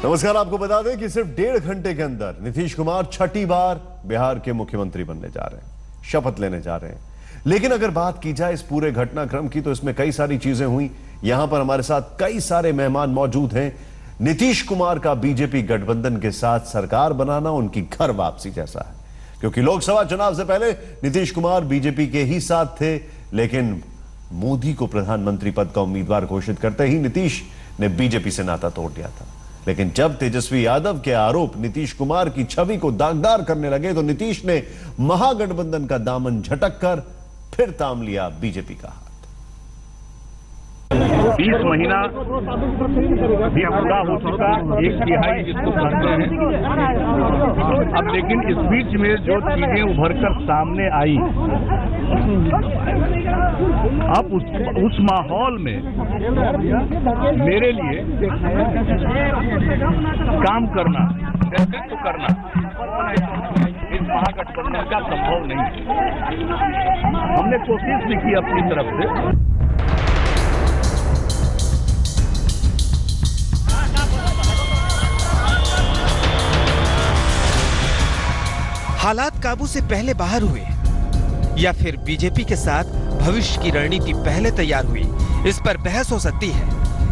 नमस्कार। आपको बता दें कि सिर्फ 1.5 घंटे के अंदर नीतीश कुमार छठी बार बिहार के मुख्यमंत्री बनने जा रहे हैं, शपथ लेने जा रहे हैं। लेकिन अगर बात की जाए इस पूरे घटनाक्रम की तो इसमें कई सारी चीजें हुई। यहां पर हमारे साथ कई सारे मेहमान मौजूद हैं। नीतीश कुमार का बीजेपी गठबंधन के साथ सरकार बनाना उनकी घर वापसी जैसा है, क्योंकि लोकसभा चुनाव से पहले नीतीश कुमार बीजेपी के ही साथ थे, लेकिन मोदी को प्रधानमंत्री पद का उम्मीदवार घोषित करते ही नीतीश ने बीजेपी से नाता तोड़ दिया था। लेकिन जब तेजस्वी यादव के आरोप नीतीश कुमार की छवि को दागदार करने लगे तो नीतीश ने महागठबंधन का दामन झटक कर फिर थाम लिया बीजेपी का हाथ। 20 महीना भी पूरा हो चुका, 1/3 जिसको कहते हैं। अब लेकिन इस बीच में जो चीजें उभरकर सामने आई, अब उस माहौल में मेरे लिए काम करना, नेतृत्व करना इस महागठबंधन का संभव नहीं है। हमने कोशिश भी की अपनी तरफ से। हालात काबू से पहले बाहर हुए या फिर बीजेपी के साथ भविष्य की रणनीति पहले तैयार हुई, इस पर बहस हो सकती है।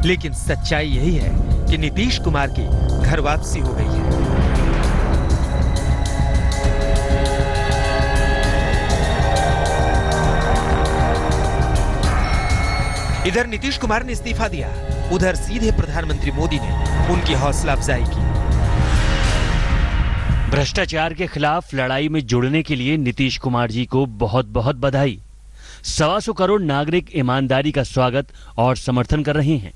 लेकिन सच्चाई यही है कि नीतीश कुमार की घर वापसी हो गई है। इधर नीतीश कुमार ने इस्तीफा दिया, उधर सीधे प्रधानमंत्री मोदी ने उनकी हौसला अफजाई की। भ्रष्टाचार के खिलाफ लड़ाई में जुड़ने के लिए नीतीश कुमार जी को बहुत बहुत बधाई। 125 करोड़ नागरिक ईमानदारी का स्वागत और समर्थन कर रहे हैं।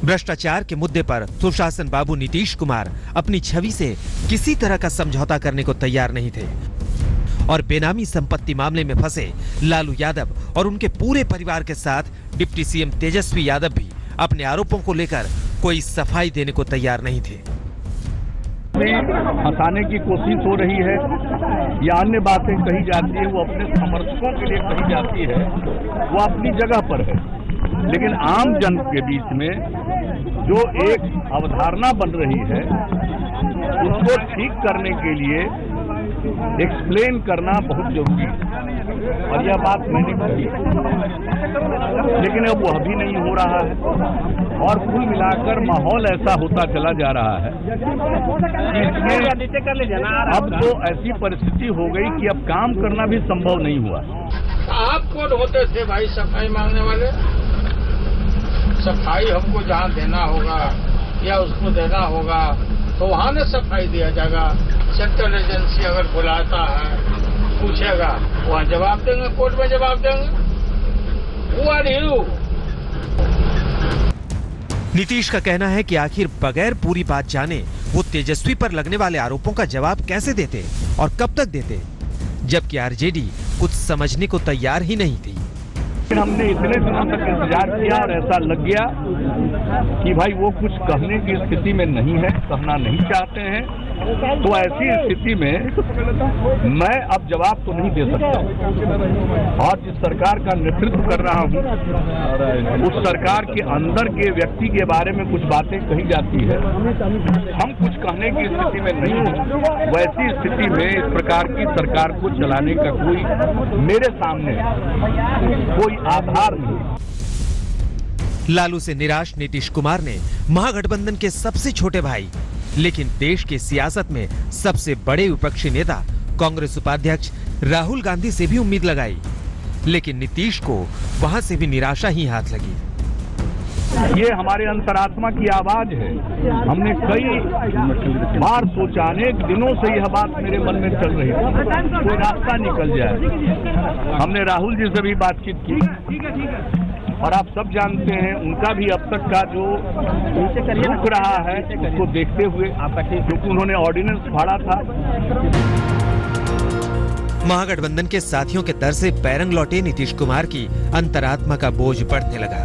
भ्रष्टाचार के मुद्दे पर सुशासन बाबू नीतीश कुमार अपनी छवि से किसी तरह का समझौता करने को तैयार नहीं थे और बेनामी संपत्ति मामले में फंसे लालू यादव और उनके पूरे परिवार के साथ डिप्टी सीएम तेजस्वी यादव भी अपने आरोपों को लेकर कोई सफाई देने को तैयार नहीं थे। हंसाने की कोशिश हो रही है या अन्य बातें कही जाती है, वो अपने समर्थकों के लिए कही जाती है, वो अपनी जगह पर है। लेकिन आम जन के बीच में जो एक अवधारणा बन रही है उसको ठीक करने के लिए एक्सप्लेन करना बहुत जरूरी है। और यह बात मैंने कही, लेकिन अब वह भी नहीं हो रहा है और कुल मिलाकर माहौल ऐसा होता चला जा रहा है कि अब तो ऐसी परिस्थिति हो गई कि अब काम करना भी संभव नहीं हुआ। आप कौन होते थे भाई सफाई मांगने वाले? सफाई हमको जहाँ देना होगा या उसको देना होगा तो वहाँ न सफाई दिया जाएगा। सेंट्रल एजेंसी अगर बुलाता है, पूछेगा, वहाँ जवाब देंगे, कोर्ट में जवाब देंगे। Who are you? नीतीश का कहना है कि आखिर बगैर पूरी बात जाने वो तेजस्वी पर लगने वाले आरोपों का जवाब कैसे देते और कब तक देते, जबकि आरजेडी कुछ समझने को तैयार ही नहीं थी। हमने इतने दिनों तक इंतजार किया और ऐसा लग गया कि भाई वो कुछ कहने की स्थिति में नहीं है, कहना नहीं चाहते हैं। तो ऐसी स्थिति में मैं अब जवाब तो नहीं दे सकता। और जिस सरकार का नेतृत्व कर रहा हूं उस सरकार के अंदर के व्यक्ति के बारे में कुछ बातें कही जाती है, हम कुछ कहने की स्थिति में नहीं हैं। वैसी स्थिति में इस प्रकार की सरकार को चलाने का कोई मेरे सामने कोई आधार नहीं। लालू से निराश नीतीश कुमार ने महागठबंधन के सबसे छोटे भाई लेकिन देश की सियासत में सबसे बड़े विपक्षी नेता कांग्रेस उपाध्यक्ष राहुल गांधी से भी उम्मीद लगाई, लेकिन नीतीश को वहां से भी निराशा ही हाथ लगी। ये हमारे अंतरात्मा की आवाज है। हमने कई बार सोचा, अनेक दिनों से यह बात मेरे मन में चल रही थी, कोई रास्ता निकल जाए। हमने राहुल जी से भी बातचीत की और आप सब जानते हैं उनका भी अब तक का जो रुक रहा है उसको देखते हुए, क्योंकि उन्होंने ऑर्डिनेंस फाड़ा था। महागठबंधन के साथियों के दर से बैरंग लौटे नीतीश कुमार की अंतरात्मा का बोझ बढ़ने लगा।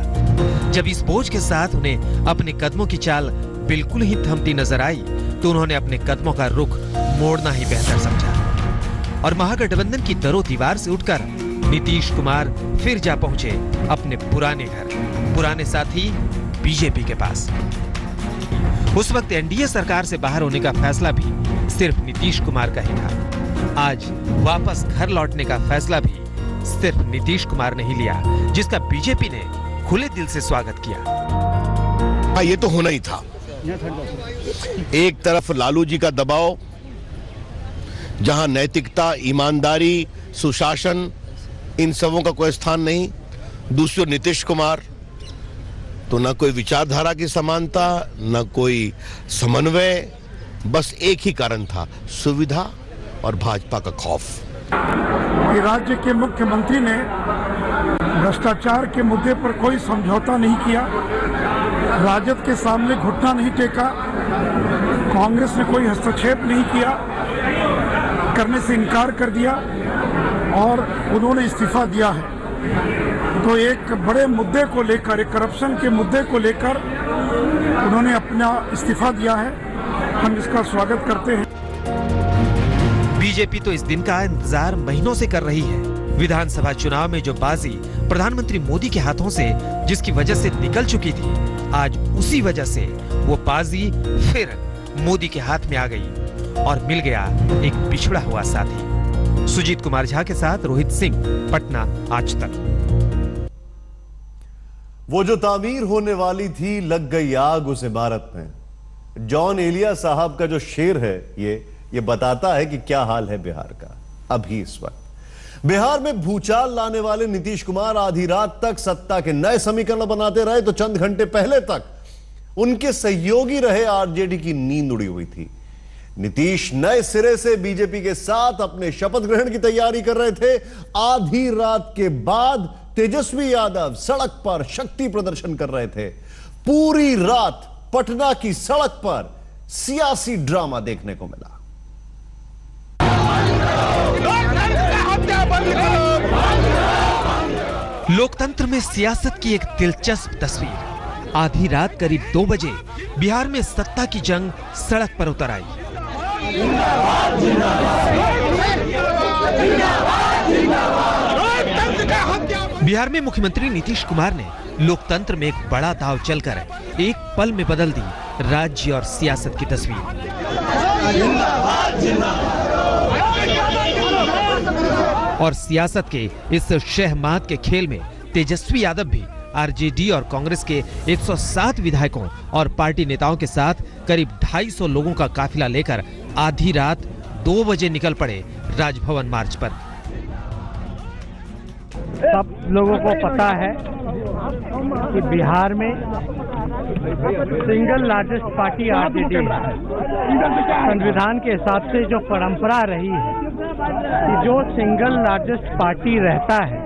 जब इस बोझ के साथ उन्हें अपने कदमों की चाल बिल्कुल ही थमती नजर आई तो उन्होंने अपने कदमों का रुख मोड़ना ही बेहतर समझा और महागठबंधन की दरों दीवार से उठकर नीतीश कुमार फिर जा पहुंचे अपने पुराने घर, पुराने साथी बीजेपी के पास। उस वक्त एनडीए सरकार से बाहर होने का फैसला भी सिर्फ नीतीश कुमार का ही था। आज वापस घर लौटने का फैसला भी सिर्फ नीतीश कुमार ने ही लिया, जिसका बीजेपी ने खुले दिल से स्वागत किया। ये तो होना ही था। एक तरफ लालू जी का दबाव, जहां नैतिकता, ईमानदारी, सुशासन, इन सबों का कोई स्थान नहीं। दूसरी ओर नीतीश कुमार, तो ना कोई विचारधारा की समानता, ना कोई समन्वय, बस एक ही कारण था, सुविधा और भाजपा का खौफ। कि राज्य के मुख्यमंत्री ने भ्रष्टाचार के मुद्दे पर कोई समझौता नहीं किया, राजद के सामने घुटना नहीं टेका, कांग्रेस ने कोई हस्तक्षेप नहीं किया, करने से इनकार कर दिया और उन्होंने इस्तीफा दिया है। तो एक बड़े मुद्दे को लेकर, एक करप्शन के मुद्दे को लेकर उन्होंने अपना इस्तीफा दिया है। हम इसका स्वागत करते हैं। बीजेपी तो इस दिन का इंतजार महीनों से कर रही है। विधानसभा चुनाव में जो बाजी प्रधानमंत्री मोदी के हाथों से जिसकी वजह से निकल चुकी थी, आज उसी वजह से वो बाजी फिर मोदी के हाथ में आ गई और मिल गया एक पिछड़ा हुआ साथी। सुजीत कुमार झा के साथ रोहित सिंह, पटना, आज तक। वो जो तामीर होने वाली थी, लग गई आग उस इमारत में। जॉन एलिया साहब का जो शेर है, ये बताता है कि क्या हाल है बिहार का अभी इस वक्त। बिहार में भूचाल लाने वाले नीतीश कुमार आधी रात तक सत्ता के नए समीकरण बनाते रहे, तो चंद घंटे पहले तक उनके सहयोगी रहे आरजेडी की नींद उड़ी हुई थी। नीतीश नए सिरे से बीजेपी के साथ अपने शपथ ग्रहण की तैयारी कर रहे थे। आधी रात के बाद तेजस्वी यादव सड़क पर शक्ति प्रदर्शन कर रहे थे। पूरी रात पटना की सड़क पर सियासी ड्रामा देखने को मिला। लोकतंत्र में सियासत की एक दिलचस्प तस्वीर। आधी रात करीब 2 बजे बिहार में सत्ता की जंग सड़क पर उतर आई। बिहार में मुख्यमंत्री नीतीश कुमार ने लोकतंत्र में एक बड़ा दांव चलकर एक पल में बदल दी राज्य और सियासत की तस्वीर। और सियासत के इस शहमात के खेल में तेजस्वी यादव भी आरजेडी और कांग्रेस के 107 विधायकों और पार्टी नेताओं के साथ करीब 250 लोगों का काफिला लेकर आधी रात 2 बजे निकल पड़े राजभवन मार्च पर। सब लोगों को पता है कि बिहार में सिंगल लार्जेस्ट पार्टी आरजेडी है। संविधान के हिसाब से जो परंपरा रही है कि जो सिंगल लार्जेस्ट पार्टी रहता है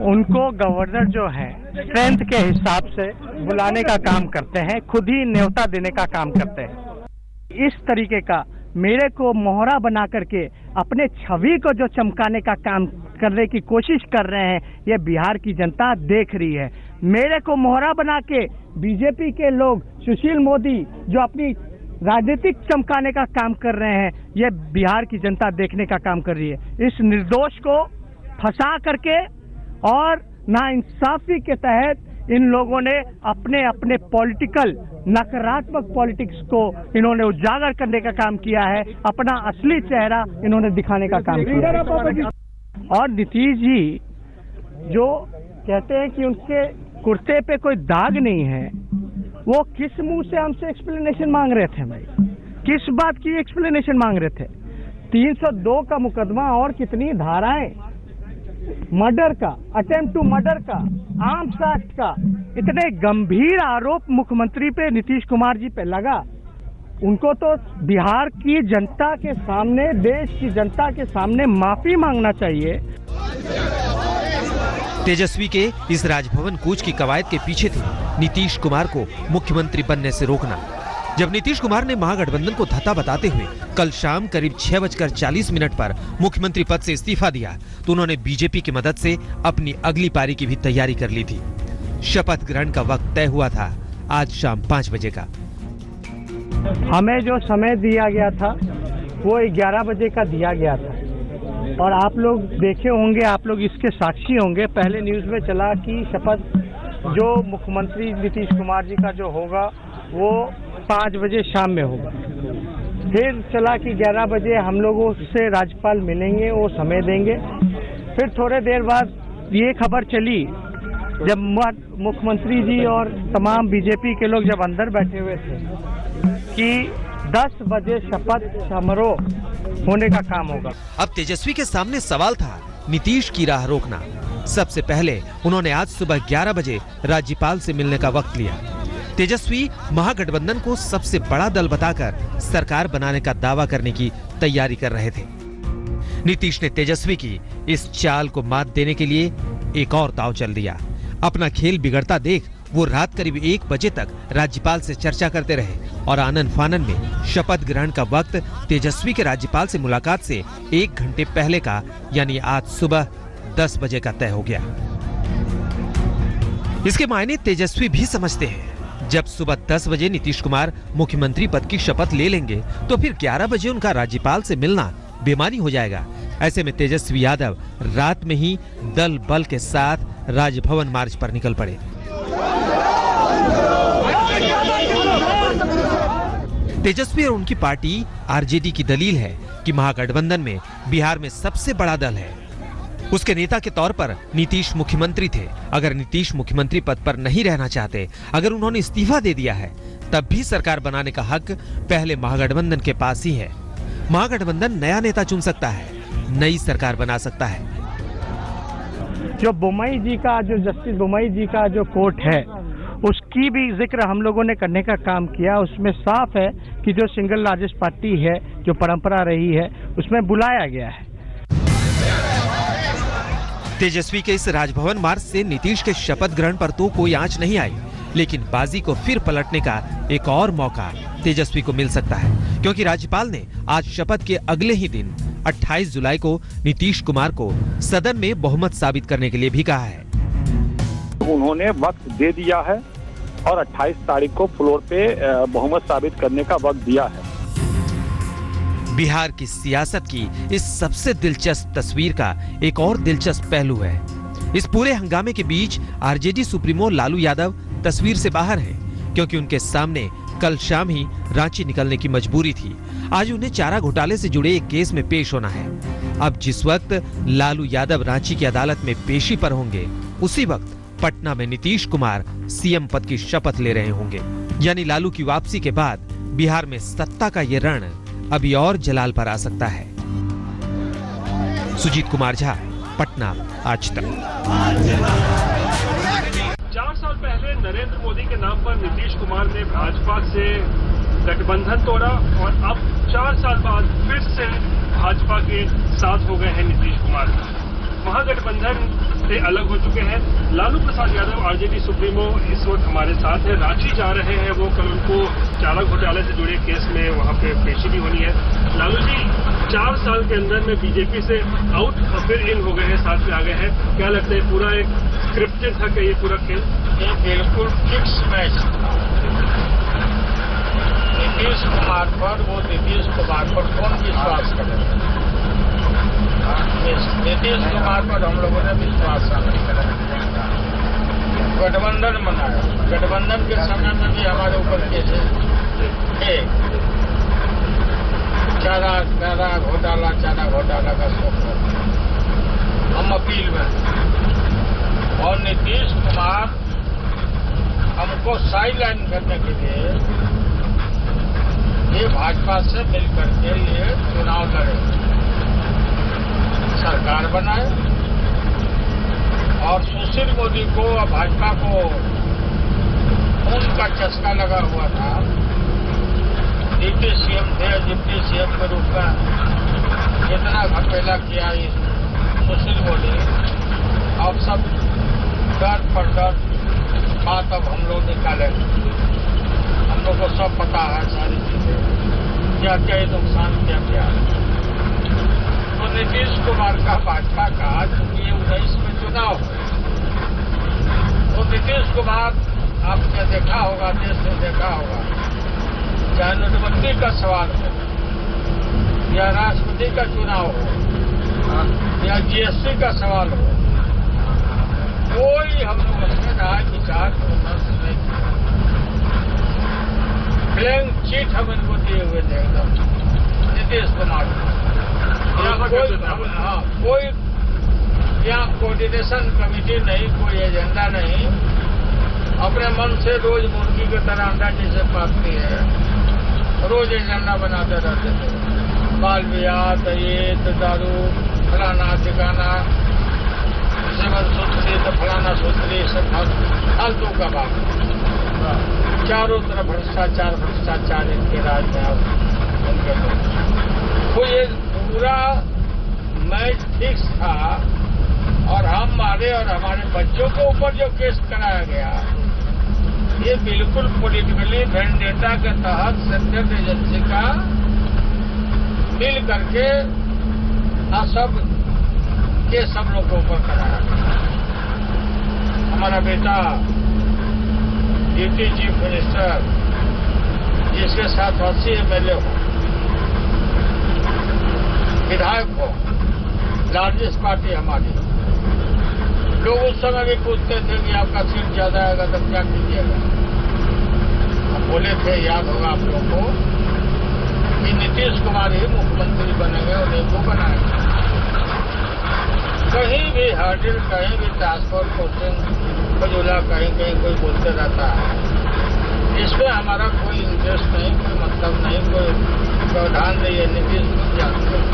उनको गवर्नर जो है स्ट्रेंथ के हिसाब से बुलाने का काम करते हैं, खुद ही न्योता देने का काम करते हैं। इस तरीके का मेरे को मोहरा बना करके अपने छवि को जो चमकाने का काम करने की कोशिश कर रहे हैं, ये बिहार की जनता देख रही है। मेरे को मोहरा बना के बीजेपी के लोग, सुशील मोदी जो अपनी राजनीतिक चमकाने का काम कर रहे हैं, ये बिहार की जनता देखने का काम कर रही है। इस निर्दोष को फंसा करके और नाइंसाफी के तहत इन लोगों ने अपने अपने पॉलिटिकल नकारात्मक पॉलिटिक्स को इन्होंने उजागर करने का काम किया है, अपना असली चेहरा इन्होंने दिखाने का काम किया। और नीतीश जी जो कहते हैं कि उनके कुर्ते पे कोई दाग नहीं है, वो किस मुंह से हमसे एक्सप्लेनेशन मांग रहे थे भाई? किस बात की एक्सप्लेनेशन मांग रहे थे? 302 का मुकदमा और कितनी धाराएं, मर्डर का, अटेम्प्ट टू मर्डर का, आर्म्स एक्ट का, इतने गंभीर आरोप मुख्यमंत्री पे, नीतीश कुमार जी पे लगा। उनको तो बिहार की जनता के सामने, देश की जनता के सामने माफी मांगना चाहिए। तेजस्वी के इस राजभवन कूच की कवायद के पीछे थी नीतीश कुमार को मुख्यमंत्री बनने से रोकना। जब नीतीश कुमार ने महागठबंधन को धत्ता बताते हुए कल शाम करीब 6:40 पर मुख्यमंत्री पद से इस्तीफा दिया, तो उन्होंने बीजेपी की मदद से अपनी अगली पारी की भी तैयारी कर ली थी। शपथ ग्रहण का वक्त तय हुआ था आज शाम 5 बजे का। हमें जो समय दिया गया था वो 11 बजे का दिया गया था, और आप लोग देखे होंगे, आप लोग इसके साक्षी होंगे, पहले न्यूज में चला कि शपथ जो मुख्यमंत्री नीतीश कुमार जी का जो होगा वो 5 बजे शाम में होगा। फिर चला कि 11 बजे हम लोगों से राज्यपाल मिलेंगे, वो समय देंगे। फिर थोड़े देर बाद ये खबर चली जब मुख्यमंत्री जी और तमाम बीजेपी के लोग जब अंदर बैठे हुए थे कि 10 बजे शपथ समारोह होने का काम होगा। अब तेजस्वी के सामने सवाल था नीतीश की राह रोकना। सबसे पहले उन्होंने आज सुबह 11 बजे राज्यपाल से मिलने का वक्त लिया। तेजस्वी महागठबंधन को सबसे बड़ा दल बताकर सरकार बनाने का दावा करने की तैयारी कर रहे थे। नीतीश ने तेजस्वी की इस चाल को मात देने के लिए एक और दांव चल दिया। अपना खेल बिगड़ता देख वो रात करीब 1 बजे तक राज्यपाल से चर्चा करते रहे और आनन फानन में शपथ ग्रहण का वक्त तेजस्वी के राज्यपाल से मुलाकात से 1 घंटे पहले का यानी आज सुबह 10 बजे का तय हो गया। इसके मायने तेजस्वी भी समझते हैं। जब सुबह 10 बजे नीतीश कुमार मुख्यमंत्री पद की शपथ ले लेंगे तो फिर 11 बजे उनका राज्यपाल से मिलना बेमानी हो जाएगा। ऐसे में तेजस्वी यादव रात में ही दल बल के साथ राजभवन मार्च पर निकल पड़े। तेजस्वी और उनकी पार्टी आरजेडी की दलील है कि महागठबंधन में बिहार में सबसे बड़ा दल है। उसके नेता के तौर पर नीतीश मुख्यमंत्री थे। अगर नीतीश मुख्यमंत्री पद पर नहीं रहना चाहते, अगर उन्होंने इस्तीफा दे दिया है, तब भी सरकार बनाने का हक पहले महागठबंधन के पास ही है। महागठबंधन नया नेता चुन सकता है, नई सरकार बना सकता है। जो बोमई जी का, जो जस्टिस बोमई जी का जो कोर्ट है, उसकी भी जिक्र हम लोगों ने करने का काम किया। उसमें साफ है कि जो सिंगल लार्जेस्ट पार्टी है, जो परंपरा रही है, उसमें बुलाया गया है। तेजस्वी के इस राजभवन मार्च से नीतीश के शपथ ग्रहण पर तो कोई आंच नहीं आई, लेकिन बाजी को फिर पलटने का एक और मौका तेजस्वी को मिल सकता है, क्योंकि राज्यपाल ने आज शपथ के अगले ही दिन 28 जुलाई को नीतीश कुमार को सदन में बहुमत साबित करने के लिए भी कहा है। उन्होंने वक्त दे दिया है और 28 तारीख को फ्लोर पे बहुमत साबित करने का वक्त दिया है। बिहार की सियासत की इस सबसे दिलचस्प तस्वीर का एक और दिलचस्प पहलू है। इस पूरे हंगामे के बीच आरजेडी सुप्रीमो लालू यादव तस्वीर से बाहर हैं, क्योंकि उनके सामने कल शाम ही रांची निकलने की मजबूरी थी। आज उन्हें चारा घोटाले से जुड़े एक केस में पेश होना है। अब जिस वक्त लालू यादव रांची की अदालत में पेशी पर होंगे, उसी वक्त पटना में नीतीश कुमार सीएम पद की शपथ ले रहे होंगे। यानी लालू की वापसी के बाद बिहार में सत्ता का ये रण अभी और जलाल पर आ सकता है। सुजीत कुमार झा, पटना, आज तक। 4 साल पहले नरेंद्र मोदी के नाम पर नीतीश कुमार ने भाजपा से गठबंधन तोड़ा और अब 4 साल बाद फिर से भाजपा के साथ हो गए हैं नीतीश कुमार। महागठबंधन से अलग हो चुके हैं। लालू प्रसाद यादव आरजेडी सुप्रीमो इस वक्त हमारे साथ है, रांची जा रहे हैं वो। कल उनको चारा घोटाले से जुड़े केस में वहां पे पेशी भी होनी है। लालू जी 4 साल के अंदर में बीजेपी से आउट और फिर इन हो गए हैं, साथ में आ गए हैं। क्या लगता है पूरा एक स्क्रिप्टेड था क्या ये पूरा खेल? ये बिल्कुल फिक्स मैच था। नीतीश कुमार पर कौन विश्वास करेगा? नीतीश कुमार पर हम लोगों ने विश्वास नहीं करा। गठबंधन बनाया, गठबंधन के समय में भी हमारे ऊपर केसेस थे। चारा घोटाला का शौक हम अपील में, और नीतीश कुमार हमको साइडलाइन करने के लिए ये भाजपा से मिलकर के ये चुनाव लड़े, सरकार बनाए और सुशील मोदी को और भाजपा को उनका चस्का लगा हुआ था। डिप्टी सीएम थे, डिप्टी सीएम के रूप में कितना घपेला किया इस सुशील मोदी। अब सब डर पर डर बात अब हम लोग निकालेंगे। हम लोग को सब पता है सारी चीजें, क्या क्या नुकसान क्या क्या है। तो नीतीश कुमार का भाजपा का चूंकि 19 में चुनाव, तो नीतीश कुमार आपने देखा होगा, देश ने देखा होगा, चाहे नोटबंदी का सवाल हो या राष्ट्रपति का चुनाव हो या जीएसटी का सवाल हो, कोई हम लोग उसमें राय विचार विमर्श नहीं किया। प्लेन सीट हम इनको दिए हुए थे एकदम नीतीश कुमार को। कोई यहाँ कोऑर्डिनेशन कमेटी नहीं, कोई एजेंडा नहीं, अपने मन से रोज मुर्गी की तरह अंडा जैसे पाती है, रोज एजेंडा बनाते रहते थे। बाल विवाह, दहेज, दारू, फलाना ठिकाना, जीवन सूत्री तो फलाना सूत्री, सब फालतू का बात। चारों तरफ भ्रष्टाचार भ्रष्टाचार इनके राज में उनके तो ये पूरा मैच फिक्स था। और हमारे और हमारे बच्चों के ऊपर जो केस कराया गया, ये बिल्कुल पॉलिटिकली वेंडेटा के तहत सेंट्रल एजेंसी का मिल करके सब के सब लोग के ऊपर कराया गया। हमारा बेटा डिप्टी चीफ मिनिस्टर, जिसके साथ 80 MLA हो, विधायक हो, लार्जेस्ट पार्टी हमारी, लोग उस समय भी पूछते थे कि आपका सीट ज्यादा आएगा तो क्या कीजिएगा। हम बोले थे, याद होगा आप लोगों को, कि नीतीश कुमार ही मुख्यमंत्री बनेंगे और इनको बनाएंगे। कहीं भी हर्डल, कहीं भी ट्रांसपोर्ट कोचिंग फजूला, कहीं कहीं कोई बोलते रहता है। इसमें हमारा कोई इंटरेस्ट नहीं, कोई मतलब नहीं, कोई प्रावधान नहीं है। नीतीश कुमार जानते हैं।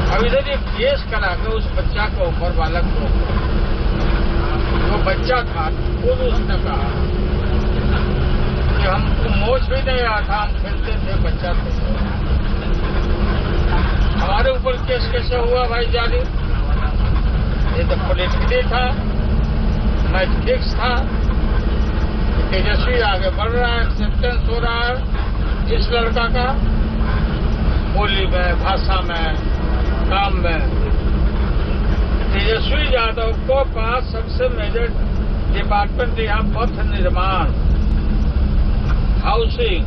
अब इधर एक केस करा के उस बच्चा के ऊपर, बालक के ऊपर, जो बच्चा था, खुद उसने कहा कि हमको मोच भी नहीं आया था, हम खेलते थे, बच्चा थे। हमारे ऊपर केस कैसे हुआ भाई जानी? ये तो पॉलिटिकली था, मैच फिक्स था। तेजस्वी आगे बढ़ रहा है, एक्सेप्टेंस हो रहा है इस लड़का का, बोली में, भाषा में, काम में। तेजस्वी यादव को पास सबसे मेजर डिपार्टमेंट यहाँ पथ निर्माण, हाउसिंग,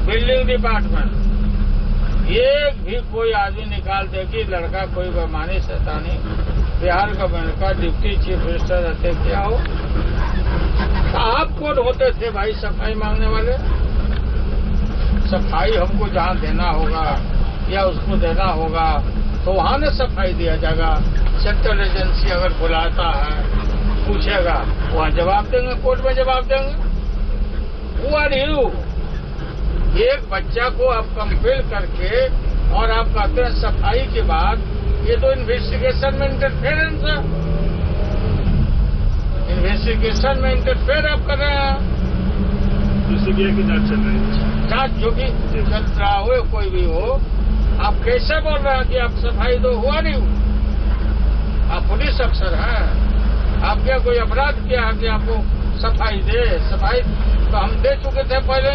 बिल्डिंग डिपार्टमेंट, एक भी कोई आदमी निकाल दे कि लड़का कोई बेमानी शैतानी बिहार गवर्नमेंट का डिप्टी चीफ मिनिस्टर रहते क्या हो। आप कौन होते थे भाई सफाई मांगने वाले? सफाई हमको जहाँ देना होगा या उसको देना होगा तो वहां न सफाई दिया जाएगा। सेंट्रल एजेंसी अगर बुलाता है, पूछेगा, वहां जवाब देंगे, कोर्ट में जवाब देंगे। वो आर यू? एक बच्चा को आप कंपेल करके और आप कहते हैं सफाई के बाद, ये तो इन्वेस्टिगेशन में इंटरफेरेंस है। इन्वेस्टिगेशन में इंटरफेयर आप कर रहे हैं। सीबीआई की जांच चल रही है, जांच जो भी चल रहा हो, कोई भी हो, आप कैसे बोल रहे हैं कि आप सफाई दो? हुआ नहीं। आप पुलिस अफसर हैं, आप क्या कोई अपराध किया है कि आपको सफाई दे? सफाई तो हम दे चुके थे पहले।